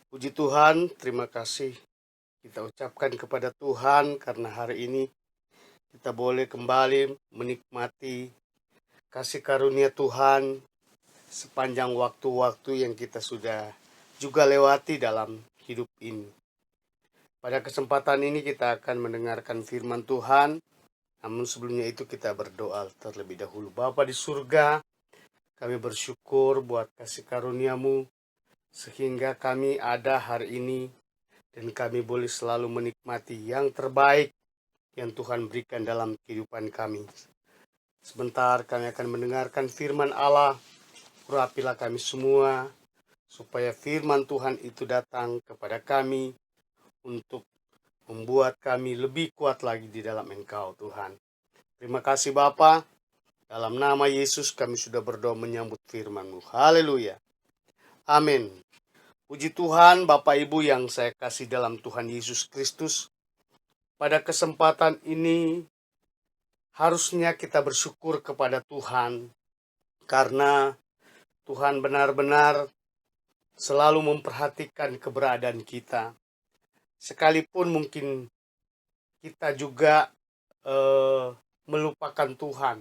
Puji Tuhan, terima kasih kita ucapkan kepada Tuhan karena hari ini kita boleh kembali menikmati kasih karunia Tuhan sepanjang waktu-waktu yang kita sudah juga lewati dalam hidup ini. Pada kesempatan ini kita akan mendengarkan firman Tuhan, namun sebelumnya itu kita berdoa terlebih dahulu. Bapa di surga, kami bersyukur buat kasih karunia-Mu sehingga kami ada hari ini dan kami boleh selalu menikmati yang terbaik yang Tuhan berikan dalam kehidupan kami. Sebentar kami akan mendengarkan firman Allah. Urapilah kami semua, supaya firman Tuhan itu datang kepada kami untuk membuat kami lebih kuat lagi di dalam Engkau, Tuhan. Terima kasih Bapa. Dalam nama Yesus kami sudah berdoa menyambut firman-Mu. Haleluya. Amin. Puji Tuhan, Bapak Ibu yang saya kasih dalam Tuhan Yesus Kristus. Pada kesempatan ini, harusnya kita bersyukur kepada Tuhan, karena Tuhan benar-benar selalu memperhatikan keberadaan kita. Sekalipun mungkin kita juga melupakan Tuhan.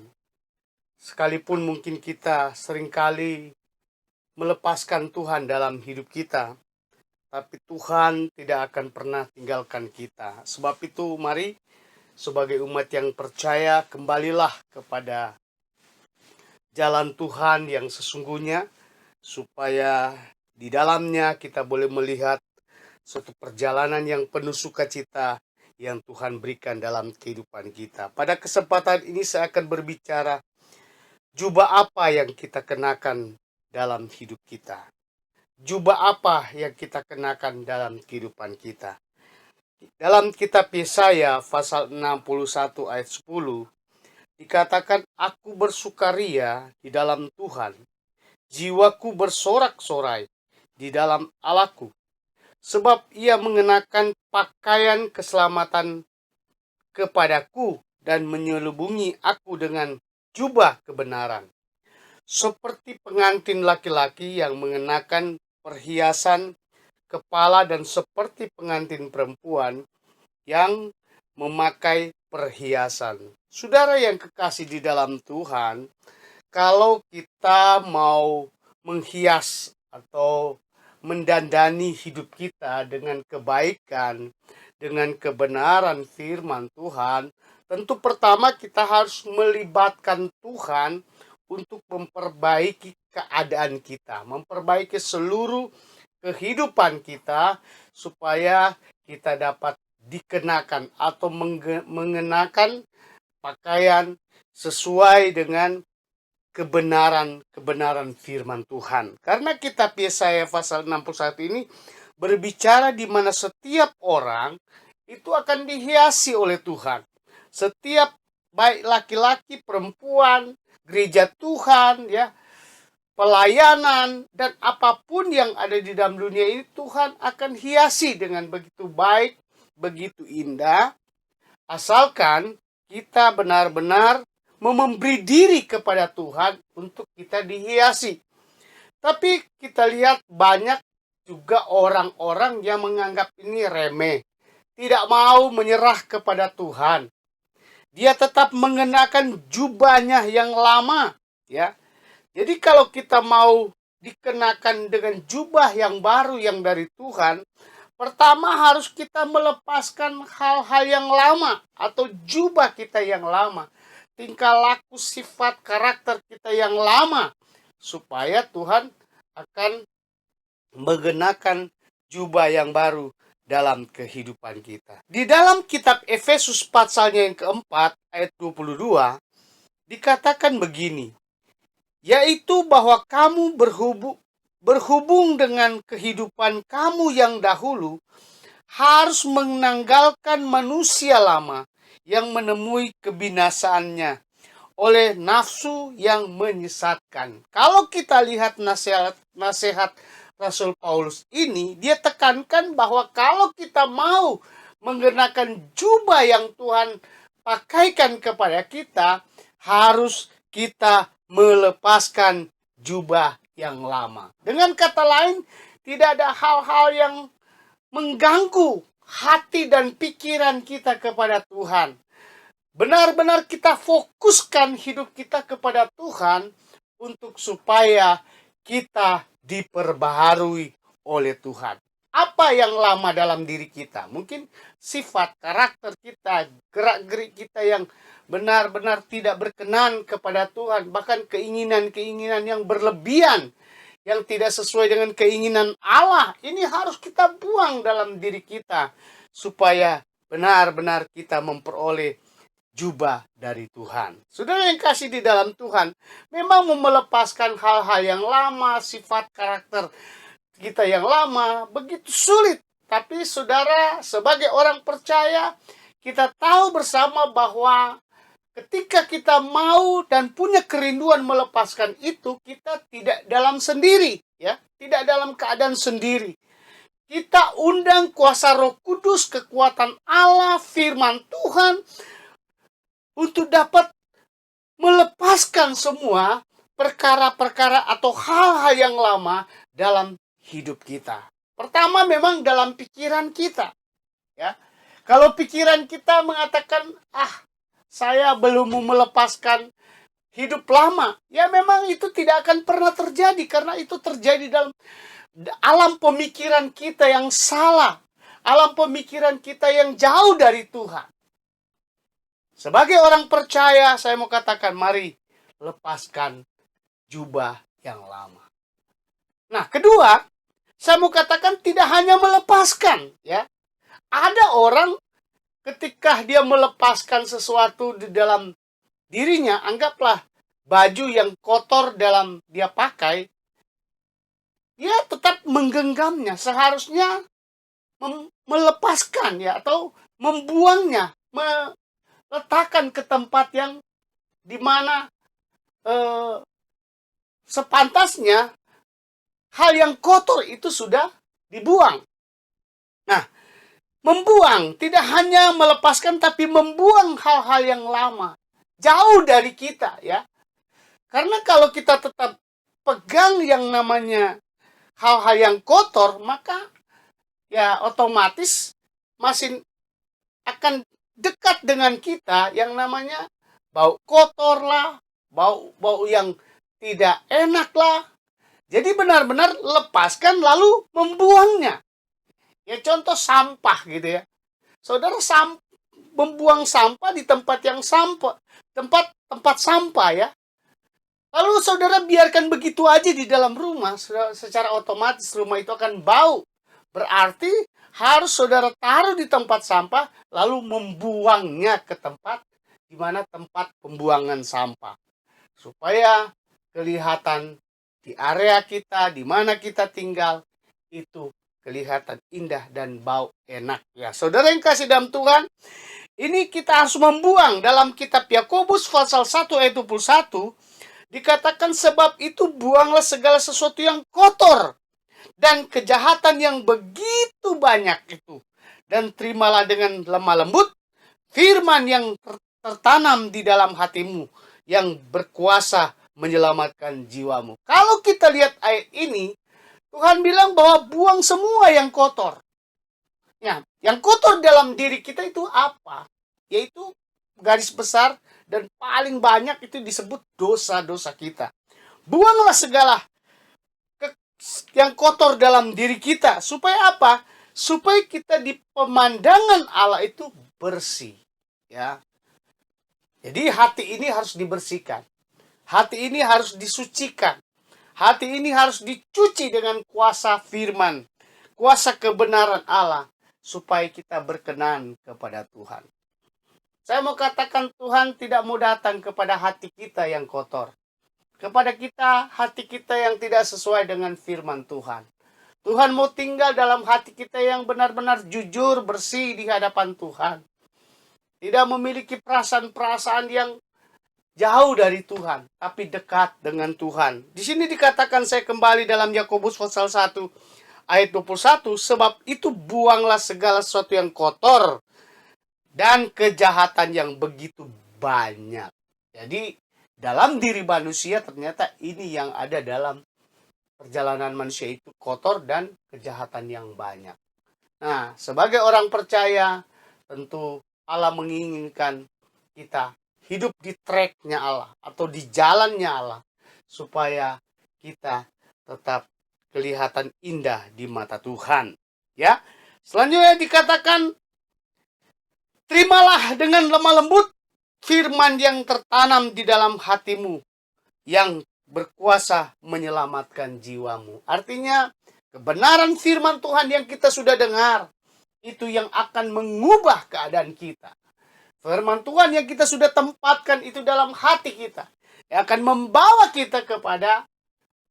Sekalipun mungkin kita seringkali melepaskan Tuhan dalam hidup kita, tapi Tuhan tidak akan pernah tinggalkan kita. Sebab itu mari sebagai umat yang percaya kembalilah kepada jalan Tuhan yang sesungguhnya, supaya di dalamnya kita boleh melihat suatu perjalanan yang penuh sukacita yang Tuhan berikan dalam kehidupan kita. Pada kesempatan ini saya akan berbicara jubah apa yang kita kenakan dalam hidup kita. Jubah apa yang kita kenakan dalam kehidupan kita. Dalam kitab Yesaya pasal 61 ayat 10 dikatakan, aku bersukaria di dalam Tuhan, jiwaku bersorak-sorai di dalam Allahku, sebab ia mengenakan pakaian keselamatan kepadaku dan menyelubungi aku dengan jubah kebenaran. Seperti pengantin laki-laki yang mengenakan perhiasan kepala dan seperti pengantin perempuan yang memakai perhiasan. Saudara yang kekasih di dalam Tuhan, kalau kita mau menghias atau mendandani hidup kita dengan kebaikan, dengan kebenaran firman Tuhan, tentu pertama kita harus melibatkan Tuhan untuk memperbaiki keadaan kita, memperbaiki seluruh kehidupan kita, supaya kita dapat dikenakan atau mengenakan pakaian sesuai dengan kebenaran firman Tuhan. Karena kitab Yesaya pasal 61 ini berbicara di mana setiap orang itu akan dihiasi oleh Tuhan. Setiap baik laki-laki, perempuan, gereja Tuhan, ya, pelayanan dan apapun yang ada di dalam dunia ini, Tuhan akan hiasi dengan begitu baik, begitu indah, asalkan kita benar-benar memberi diri kepada Tuhan untuk kita dihiasi. Tapi kita lihat banyak juga orang-orang yang menganggap ini remeh, tidak mau menyerah kepada Tuhan. Dia tetap mengenakan jubahnya yang lama, ya. Jadi kalau kita mau dikenakan dengan jubah yang baru yang dari Tuhan, pertama harus kita melepaskan hal-hal yang lama atau jubah kita yang lama, tingkah laku, sifat, karakter kita yang lama, supaya Tuhan akan mengenakan jubah yang baru dalam kehidupan kita. Di dalam kitab Efesus pasalnya yang keempat ayat 22 dikatakan begini, yaitu bahwa kamu berhubung dengan kehidupan kamu yang dahulu harus menanggalkan manusia lama yang menemui kebinasaannya oleh nafsu yang menyesatkan. Kalau kita lihat nasihat Rasul Paulus ini, dia tekankan bahwa kalau kita mau mengenakan jubah yang Tuhan pakaikan kepada kita, harus kita melepaskan jubah yang lama. Dengan kata lain, tidak ada hal-hal yang mengganggu hati dan pikiran kita kepada Tuhan. Benar-benar kita fokuskan hidup kita kepada Tuhan untuk supaya kita diperbaharui oleh Tuhan. Apa yang lama dalam diri kita? Mungkin sifat, karakter kita, gerak-gerik kita yang benar-benar tidak berkenan kepada Tuhan. Bahkan keinginan-keinginan yang berlebihan, yang tidak sesuai dengan keinginan Allah. Ini harus kita buang dalam diri kita, supaya benar-benar kita memperoleh jubah dari Tuhan. Saudara yang kasih di dalam Tuhan, memang melepaskan hal-hal yang lama, sifat karakter kita yang lama, begitu sulit. Tapi saudara, sebagai orang percaya, kita tahu bersama bahwa ketika kita mau dan punya kerinduan melepaskan itu, kita tidak dalam sendiri, ya, tidak dalam keadaan sendiri. Kita undang kuasa Roh Kudus, kekuatan Allah, firman Tuhan, untuk dapat melepaskan semua perkara-perkara atau hal-hal yang lama dalam hidup kita. Pertama memang dalam pikiran kita, ya. Kalau pikiran kita mengatakan, saya belum mau melepaskan hidup lama, ya memang itu tidak akan pernah terjadi, karena itu terjadi dalam alam pemikiran kita yang salah, alam pemikiran kita yang jauh dari Tuhan. Sebagai orang percaya, saya mau katakan, mari lepaskan jubah yang lama. Nah, kedua, saya mau katakan tidak hanya melepaskan, ya. Ada orang ketika dia melepaskan sesuatu di dalam dirinya, anggaplah baju yang kotor dalam dia pakai, dia tetap menggenggamnya. Seharusnya melepaskan, ya, atau membuangnya, meletakkan ke tempat yang dimana sepantasnya hal yang kotor itu sudah dibuang. Nah, membuang tidak hanya melepaskan, tapi membuang hal-hal yang lama jauh dari kita, ya. Karena kalau kita tetap pegang yang namanya hal-hal yang kotor, maka ya otomatis masih akan dekat dengan kita yang namanya bau kotor lah, bau yang tidak enak lah. Jadi benar-benar lepaskan lalu membuangnya. Ya contoh sampah gitu ya. Saudara membuang sampah di tempat yang tempat sampah, ya. Lalu saudara biarkan begitu aja di dalam rumah, secara otomatis rumah itu akan bau. Berarti harus saudara taruh di tempat sampah lalu membuangnya ke tempat di mana tempat pembuangan sampah. Supaya kelihatan di area kita, di mana kita tinggal, itu kelihatan indah dan bau enak, ya. Saudara yang kasih dalam Tuhan, ini kita harus membuang. Dalam kitab Yakobus pasal 1 ayat 21 dikatakan, sebab itu buanglah segala sesuatu yang kotor dan kejahatan yang begitu banyak itu, dan terimalah dengan lemah lembut firman yang tertanam di dalam hatimu, yang berkuasa menyelamatkan jiwamu. Kalau kita lihat ayat ini, Tuhan bilang bahwa buang semua yang kotor. Ya, yang kotor dalam diri kita itu apa? Yaitu garis besar dan paling banyak itu disebut dosa-dosa kita. Buanglah segala yang kotor dalam diri kita. Supaya apa? Supaya kita di pemandangan Allah itu bersih, ya. Jadi hati ini harus dibersihkan. Hati ini harus disucikan. Hati ini harus dicuci dengan kuasa firman, kuasa kebenaran Allah, supaya kita berkenan kepada Tuhan. Saya mau katakan, Tuhan tidak mau datang kepada hati kita yang kotor. Kepada kita, hati kita yang tidak sesuai dengan firman Tuhan. Tuhan mau tinggal dalam hati kita yang benar-benar jujur, bersih di hadapan Tuhan. Tidak memiliki perasaan-perasaan yang jauh dari Tuhan, tapi dekat dengan Tuhan. Di sini dikatakan, saya kembali dalam Yakobus pasal 1 ayat 21, sebab itu buanglah segala sesuatu yang kotor dan kejahatan yang begitu banyak. Jadi dalam diri manusia ternyata ini yang ada dalam perjalanan manusia itu kotor dan kejahatan yang banyak. Nah, sebagai orang percaya, tentu Allah menginginkan kita hidup di tracknya Allah atau di jalannya Allah, supaya kita tetap kelihatan indah di mata Tuhan. Ya, selanjutnya dikatakan, terimalah dengan lemah lembut firman yang tertanam di dalam hatimu, yang berkuasa menyelamatkan jiwamu. Artinya, kebenaran firman Tuhan yang kita sudah dengar, itu yang akan mengubah keadaan kita. Firman Tuhan yang kita sudah tempatkan itu dalam hati kita, yang akan membawa kita kepada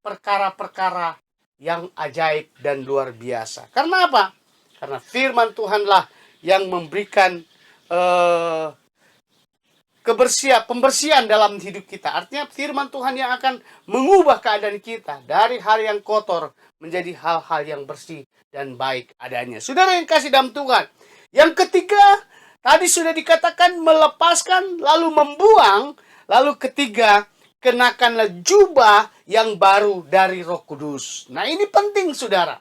perkara-perkara yang ajaib dan luar biasa. Karena apa? Karena firman Tuhanlah yang memberikan pembersihan dalam hidup kita. Artinya firman Tuhan yang akan mengubah keadaan kita dari hal yang kotor menjadi hal-hal yang bersih dan baik adanya. Saudara yang kasih dalam Tuhan, yang ketiga tadi sudah dikatakan melepaskan lalu membuang. Lalu ketiga, kenakanlah jubah yang baru dari Roh Kudus. Nah, ini penting saudara.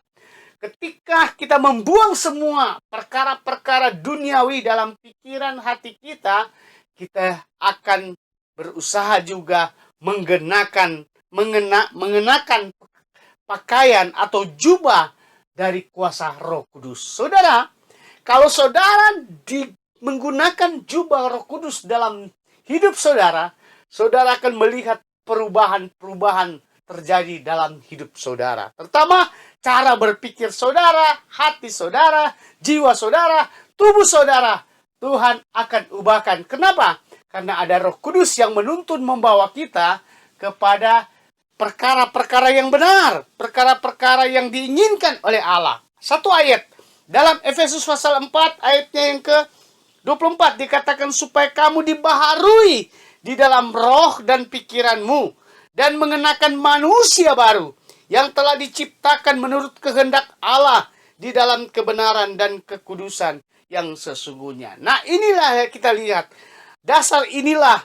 Ketika kita membuang semua perkara-perkara duniawi dalam pikiran hati kita, kita akan berusaha juga mengenakan pakaian atau jubah dari kuasa Roh Kudus. Saudara, kalau saudara menggunakan jubah Roh Kudus dalam hidup saudara, saudara akan melihat perubahan-perubahan terjadi dalam hidup saudara. Pertama, cara berpikir saudara, hati saudara, jiwa saudara, tubuh saudara, Tuhan akan ubahkan. Kenapa? Karena ada Roh Kudus yang menuntun membawa kita kepada perkara-perkara yang benar, perkara-perkara yang diinginkan oleh Allah. Satu ayat dalam Efesus pasal 4 ayatnya yang ke-24 dikatakan, supaya kamu dibaharui di dalam roh dan pikiranmu, dan mengenakan manusia baru yang telah diciptakan menurut kehendak Allah di dalam kebenaran dan kekudusan yang sesungguhnya. Nah, inilah yang kita lihat. Dasar inilah,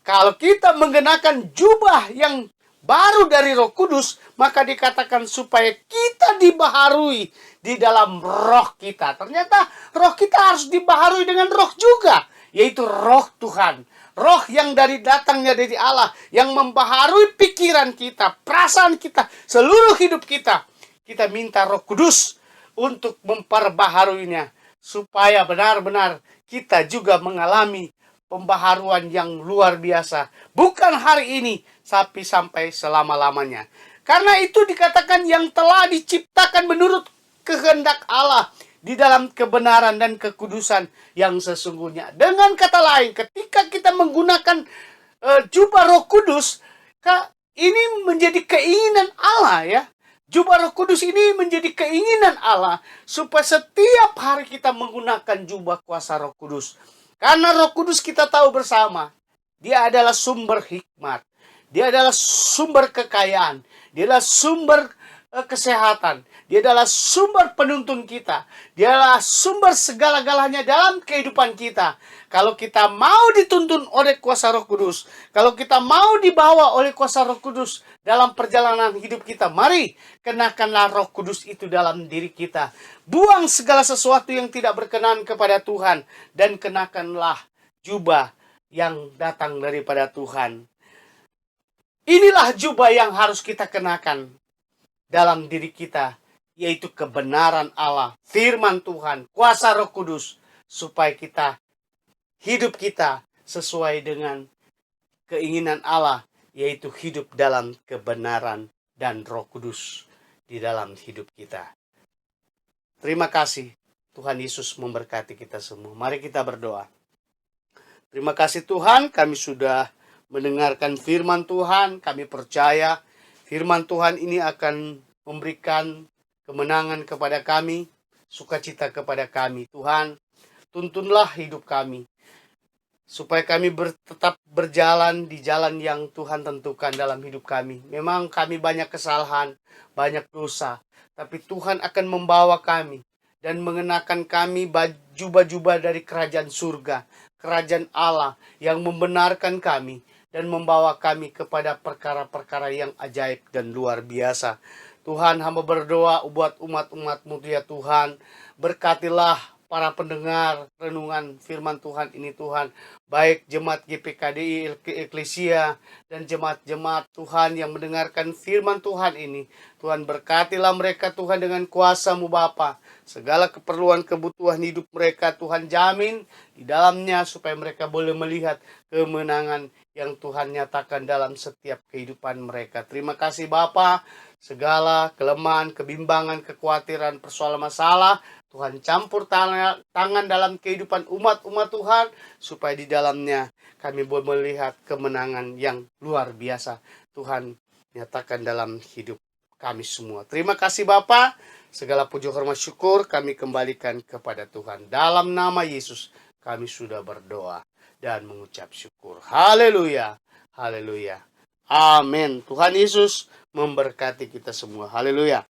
kalau kita mengenakan jubah yang baru dari Roh Kudus, maka dikatakan supaya kita dibaharui di dalam roh kita. Ternyata roh kita harus dibaharui dengan roh juga, yaitu roh Tuhan. Roh yang datangnya dari Allah, yang membaharui pikiran kita, perasaan kita, seluruh hidup kita. Kita minta Roh Kudus untuk memperbaharuinya, supaya benar-benar kita juga mengalami pembaharuan yang luar biasa. Bukan hari ini, tapi sampai selama-lamanya. Karena itu dikatakan yang telah diciptakan menurut kehendak Allah di dalam kebenaran dan kekudusan yang sesungguhnya. Dengan kata lain, ketika kita menggunakan jubah Roh Kudus, ini menjadi keinginan Allah ya. Jubah Roh Kudus ini menjadi keinginan Allah supaya setiap hari kita menggunakan jubah kuasa Roh Kudus. Karena Roh Kudus kita tahu bersama, Dia adalah sumber hikmat, Dia adalah sumber kekayaan, Dia adalah sumber kesehatan, Dia adalah sumber penuntun kita, Dia adalah sumber segala-galanya dalam kehidupan kita. Kalau kita mau dituntun oleh kuasa Roh Kudus, kalau kita mau dibawa oleh kuasa Roh Kudus dalam perjalanan hidup kita, mari kenakanlah Roh Kudus itu dalam diri kita. Buang segala sesuatu yang tidak berkenan kepada Tuhan, dan kenakanlah jubah yang datang daripada Tuhan. Inilah jubah yang harus kita kenakan dalam diri kita, yaitu kebenaran Allah, firman Tuhan, kuasa Roh Kudus, supaya hidup kita sesuai dengan keinginan Allah, yaitu hidup dalam kebenaran dan Roh Kudus di dalam hidup kita. Terima kasih, Tuhan Yesus memberkati kita semua. Mari kita berdoa. Terima kasih Tuhan, kami sudah mendengarkan firman Tuhan. Kami percaya firman Tuhan ini akan memberikan kemenangan kepada kami, sukacita kepada kami. Tuhan, tuntunlah hidup kami, supaya kami tetap berjalan di jalan yang Tuhan tentukan dalam hidup kami. Memang kami banyak kesalahan, banyak dosa, tapi Tuhan akan membawa kami dan mengenakan kami jubah-jubah dari kerajaan surga, kerajaan Allah yang membenarkan kami dan membawa kami kepada perkara-perkara yang ajaib dan luar biasa. Tuhan, hamba berdoa buat umat-umat-Mu ya Tuhan. Berkatilah para pendengar renungan firman Tuhan ini Tuhan. Baik jemaat GPKDI Eklesia dan jemaat-jemaat Tuhan yang mendengarkan firman Tuhan ini. Tuhan berkatilah mereka Tuhan dengan kuasa-Mu Bapa. Segala keperluan kebutuhan hidup mereka Tuhan jamin di dalamnya supaya mereka boleh melihat kemenangan yang Tuhan nyatakan dalam setiap kehidupan mereka. Terima kasih Bapa. Segala kelemahan, kebimbangan, kekhawatiran, persoalan masalah Tuhan campur tangan dalam kehidupan umat-umat Tuhan supaya di dalamnya kami boleh melihat kemenangan yang luar biasa Tuhan nyatakan dalam hidup kami semua. Terima kasih Bapa. Segala puji hormat syukur kami kembalikan kepada Tuhan. Dalam nama Yesus kami sudah berdoa dan mengucap syukur. Haleluya. Haleluya. Amin. Tuhan Yesus memberkati kita semua. Haleluya.